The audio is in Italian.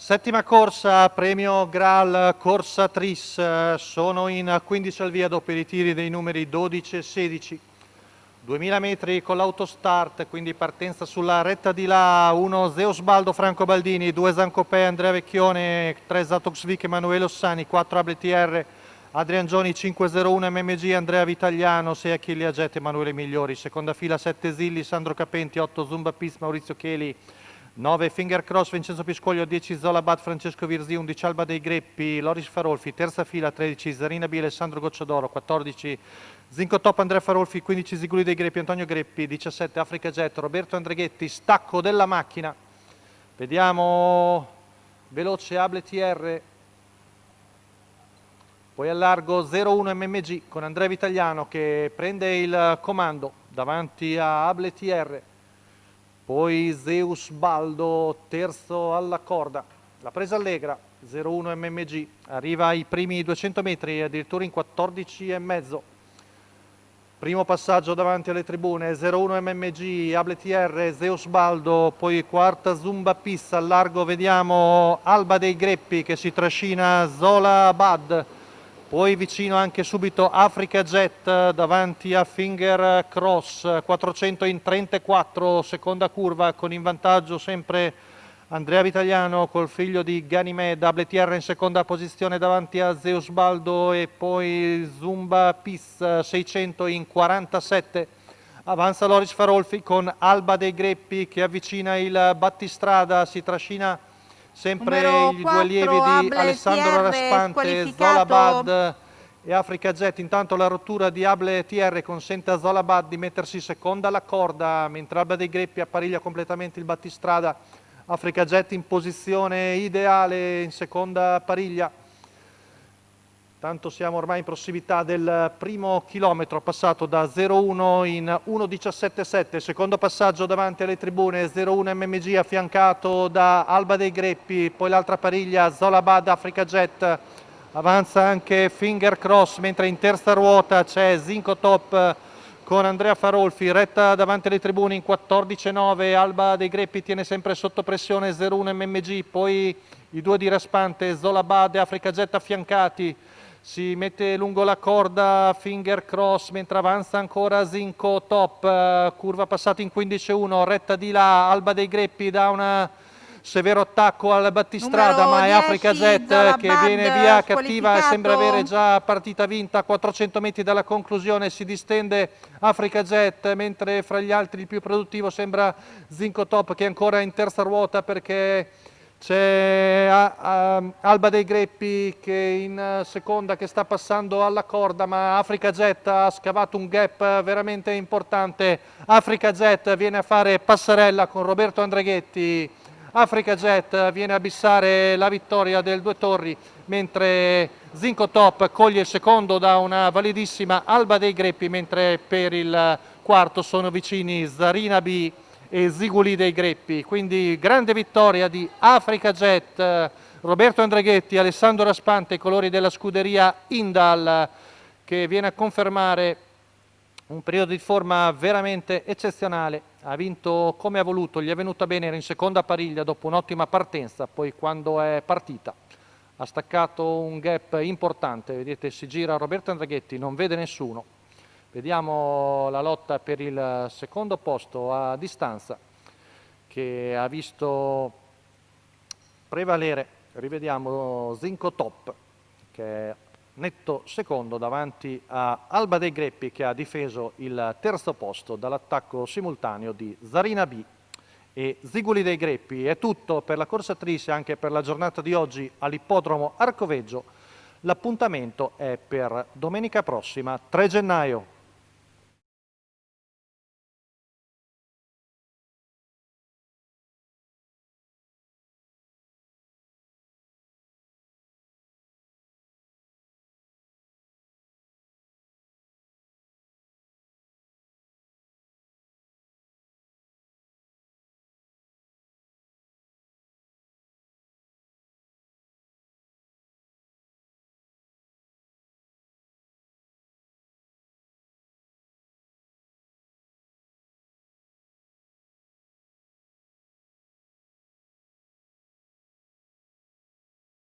Settima corsa, premio Graal, corsa Tris, sono in 15 al via dopo i ritiri dei numeri 12 e 16. 2000 metri con l'autostart, quindi partenza sulla retta di là, 1 Zeusbaldo Franco Baldini, 2 Zancopè Andrea Vecchione, 3 Zatoxvic Emanuele Ossani, 4 ABTR Adrian Gioni, 501 MMG Andrea Vitagliano, 6 Achille Agete Emanuele Migliori, seconda fila 7 Zilli Sandro Capenti, 8 Zumba Pis Maurizio Cheli, 9 Finger Cross Vincenzo Piscoglio, 10 Zolabad Francesco Virzi, 11 Alba dei Greppi Loris Farolfi, terza fila 13 Zarina B Alessandro Gocciadoro, 14 Zinco Top Andrea Farolfi, 15 Ziguli dei Greppi Antonio Greppi, 17 Africa Jet Roberto Andreghetti, stacco della macchina, vediamo veloce Able TR, poi al largo 01 MMG con Andrea Vitagliano che prende il comando davanti a Able TR. Poi Zeus Baldo, terzo alla corda, la presa allegra, 01 MMG, arriva ai primi 200 metri, addirittura in 14 e mezzo. Primo passaggio davanti alle tribune, 01 MMG, Able TR, Zeus Baldo, poi quarta Zumba Pissa, al largo vediamo Alba dei Greppi che si trascina Zola Bad. Poi vicino anche subito Africa Jet davanti a Finger Cross, 400 in 34, seconda curva con in vantaggio sempre Andrea Vitagliano col figlio di Ganymede, ABTR in seconda posizione davanti a Zeus Baldo e poi Zumba Pis 600 in 47. Avanza Loris Farolfi con Alba dei Greppi che avvicina il battistrada, si trascina sempre i due allievi di Alessandro Raspante, Zolabad e Africa Jet. Intanto la rottura di Able TR consente a Zolabad di mettersi seconda alla corda, mentre Alba dei Greppi appariglia completamente il battistrada. Africa Jet in posizione ideale in seconda pariglia. Tanto siamo ormai in prossimità del primo chilometro, passato da 0-1 in 1.17.7, secondo passaggio davanti alle tribune, 0-1 MMG affiancato da Alba dei Greppi, poi l'altra pariglia Zolabad Africa Jet, avanza anche Finger Cross, mentre in terza ruota c'è Zinco Top con Andrea Farolfi, retta davanti alle tribune in 14.9, Alba dei Greppi tiene sempre sotto pressione 0-1 MMG, poi i due di Raspante, Zolabad e Africa Jet affiancati, si mette lungo la corda Finger Cross mentre avanza ancora Zinco Top, curva passata in 15.1, retta di là, Alba dei Greppi da un severo attacco al battistrada, ma è Africa Jet che viene via cattiva e sembra avere già partita vinta a 400 metri dalla conclusione, si distende Africa Jet, mentre fra gli altri il più produttivo sembra Zinco Top che è ancora in terza ruota perché c'è Alba dei Greppi che in seconda che sta passando alla corda, ma Africa Jet ha scavato un gap veramente importante. Africa Jet viene a fare passerella con Roberto Andreghetti. Africa Jet viene a bissare la vittoria del Due Torri, mentre Zinco Top coglie il secondo da una validissima Alba dei Greppi, mentre per il quarto sono vicini Zarina B e Ziguli dei Greppi. Quindi grande vittoria di Africa Jet, Roberto Andreghetti, Alessandro Raspante, i colori della scuderia Indal, che viene a confermare un periodo di forma veramente eccezionale. Ha vinto come ha voluto, gli è venuta bene, era in seconda pariglia dopo un'ottima partenza, poi quando è partita ha staccato un gap importante, vedete si gira Roberto Andreghetti, non vede nessuno. Vediamo la lotta per il secondo posto a distanza che ha visto prevalere, rivediamo Zinco Top che è netto secondo davanti a Alba dei Greppi che ha difeso il terzo posto dall'attacco simultaneo di Zarina B e Ziguli dei Greppi. È tutto per la corsa Tris e anche per la giornata di oggi all'ippodromo Arcoveggio. L'appuntamento è per domenica prossima, 3 gennaio.